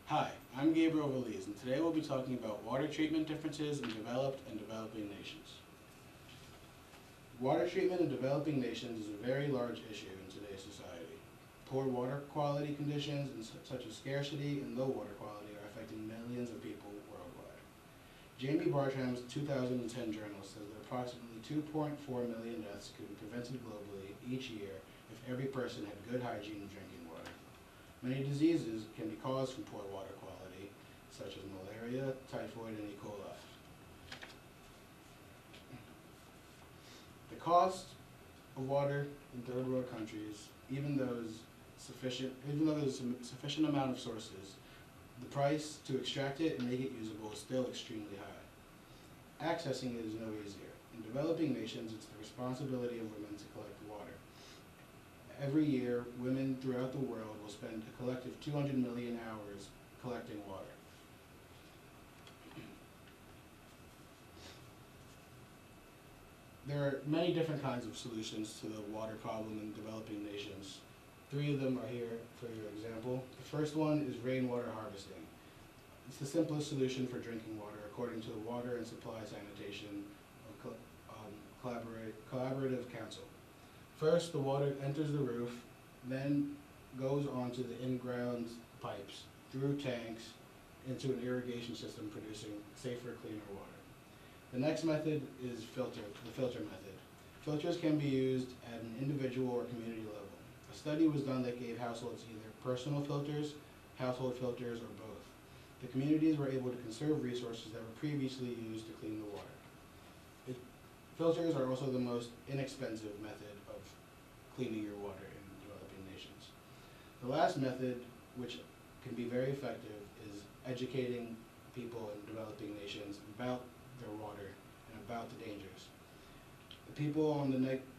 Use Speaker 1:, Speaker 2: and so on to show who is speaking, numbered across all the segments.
Speaker 1: Hi, I'm Gabriel Veliz, and today we'll be talking about water treatment differences in developed and developing nations. Water treatment in developing nations is a very large issue in today's society. Poor water quality conditions, such as scarcity and low water quality, are affecting millions of people worldwide. Jamie Bartram's 2010 journal says that approximately 2.4 million deaths could be prevented globally each year if every person had good hygiene in drinking water. Many diseases can be caused from poor water quality, such as malaria, typhoid, and E. coli. The cost of water in third world countries, even though there's a sufficient amount of sources, the price to extract it and make it usable is still extremely high. Accessing it is no easier. In developing nations, it's the responsibility of women to collect water. Every year, women throughout the world will spend a collective 200 million hours collecting water. There are many different kinds of solutions to the water problem in developing nations. 3 of them are here for your example. The first one is rainwater harvesting. It's the simplest solution for drinking water according to the Water and Supply Sanitation Collaborative Council. First, the water enters the roof, then goes onto the in-ground pipes, through tanks, into an irrigation system producing safer, cleaner water. The next method is the filter method. Filters can be used at an individual or community level. A study was done that gave households either personal filters, household filters, or both. The communities were able to conserve resources that were previously used to clean the water. Filters are also the most inexpensive method of cleaning your water in developing nations. The last method, which can be very effective, is educating people in developing nations about their water and about the dangers. The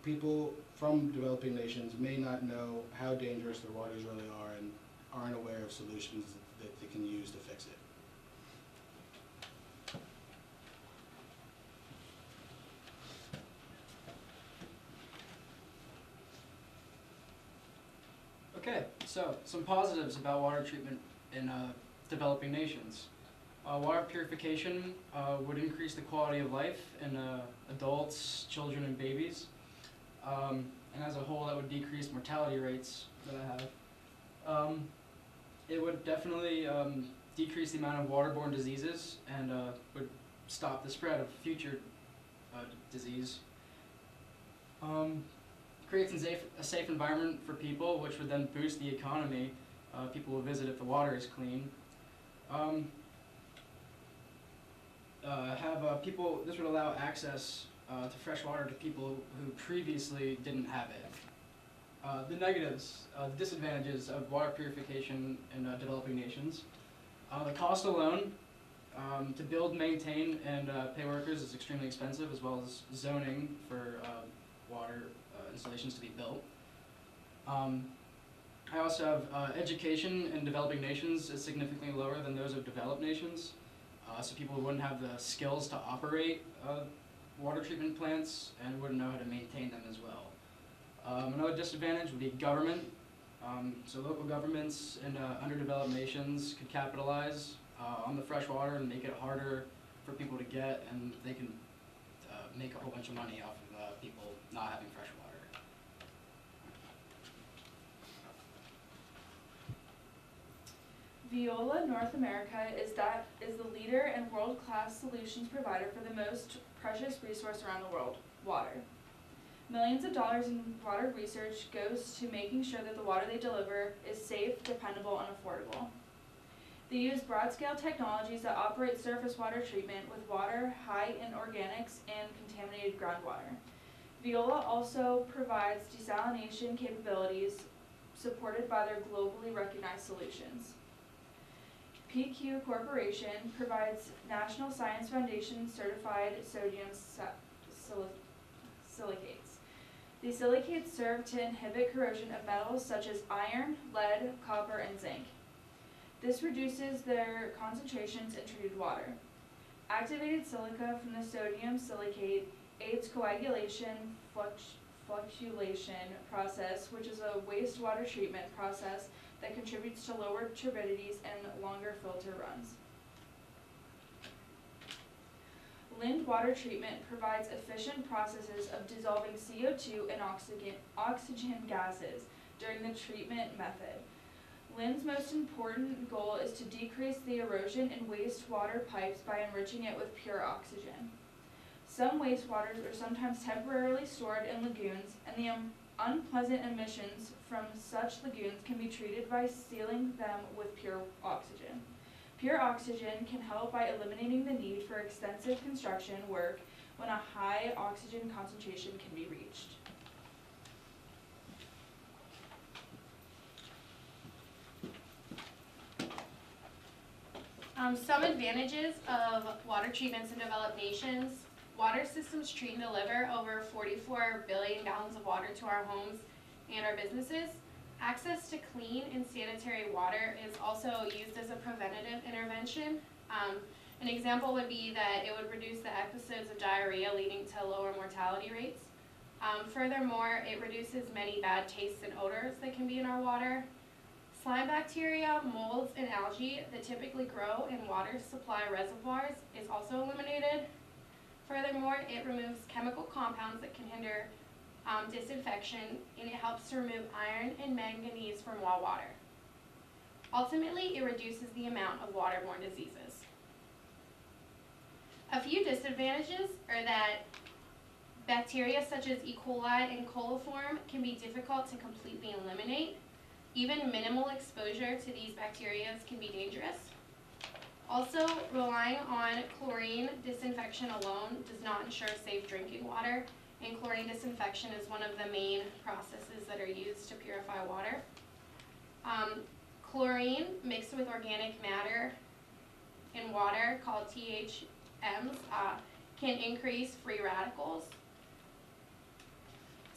Speaker 1: people from developing nations may not know how dangerous their waters really are and aren't aware of solutions that they can use to fix it.
Speaker 2: Okay, so some positives about water treatment in developing nations. Water purification would increase the quality of life in adults, children, and babies. And as a whole, that would decrease mortality rates that I have. It would definitely decrease the amount of waterborne diseases and would stop the spread of future disease. Creates a safe environment for people, which would then boost the economy. People will visit if the water is clean. This would allow access to fresh water to people who previously didn't have it. The negatives, the disadvantages of water purification in developing nations. The cost alone to build, maintain, and pay workers is extremely expensive, as well as zoning for water installations to be built. I also have education in developing nations is significantly lower than those of developed nations, so people wouldn't have the skills to operate water treatment plants and wouldn't know how to maintain them as well. Another disadvantage would be government. So local governments in underdeveloped nations could capitalize on the fresh water and make it harder for people to get, and they can make a whole bunch of money off of people not having fresh water.
Speaker 3: Veolia North America is the leader and world-class solutions provider for the most precious resource around the world, water. Millions of dollars in water research goes to making sure that the water they deliver is safe, dependable, and affordable. They use broad-scale technologies that operate surface water treatment with water high in organics and contaminated groundwater. Veolia also provides desalination capabilities supported by their globally recognized solutions. PQ Corporation provides National Science Foundation certified sodium silicates. These silicates serve to inhibit corrosion of metals such as iron, lead, copper, and zinc. This reduces their concentrations in treated water. Activated silica from the sodium silicate aids coagulation flocculation process, which is a wastewater treatment process that contributes to lower turbidities and longer filter runs. Lind water treatment provides efficient processes of dissolving CO2 and oxygen gases during the treatment method. Lind's most important goal is to decrease the erosion in wastewater pipes by enriching it with pure oxygen. Some wastewaters are sometimes temporarily stored in lagoons, and the unpleasant emissions from such lagoons can be treated by sealing them with pure oxygen. Pure oxygen can help by eliminating the need for extensive construction work when a high oxygen concentration can be reached.
Speaker 4: Some advantages of water treatments in developed nations. Water systems treat and deliver over 44 billion gallons of water to our homes and our businesses. Access to clean and sanitary water is also used as a preventative intervention. An example would be that it would reduce the episodes of diarrhea, leading to lower mortality rates. Furthermore, it reduces many bad tastes and odors that can be in our water. Slime bacteria, molds, and algae that typically grow in water supply reservoirs is also eliminated. Furthermore, it removes chemical compounds that can hinder disinfection, and it helps to remove iron and manganese from raw water. Ultimately, it reduces the amount of waterborne diseases. A few disadvantages are that bacteria such as E. coli and coliform can be difficult to completely eliminate. Even minimal exposure to these bacteria can be dangerous. Also, relying on chlorine disinfection alone does not ensure safe drinking water, and chlorine disinfection is one of the main processes that are used to purify water. Chlorine mixed with organic matter in water called THMs can increase free radicals.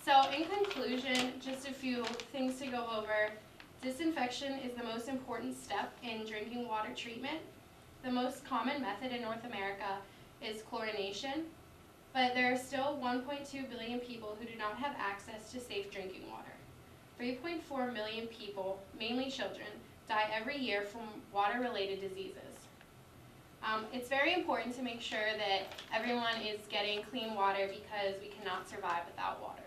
Speaker 4: So in conclusion, just a few things to go over. Disinfection is the most important step in drinking water treatment. The most common method in North America is chlorination, but there are still 1.2 billion people who do not have access to safe drinking water. 3.4 million people, mainly children, die every year from water-related diseases. It's very important to make sure that everyone is getting clean water because we cannot survive without water.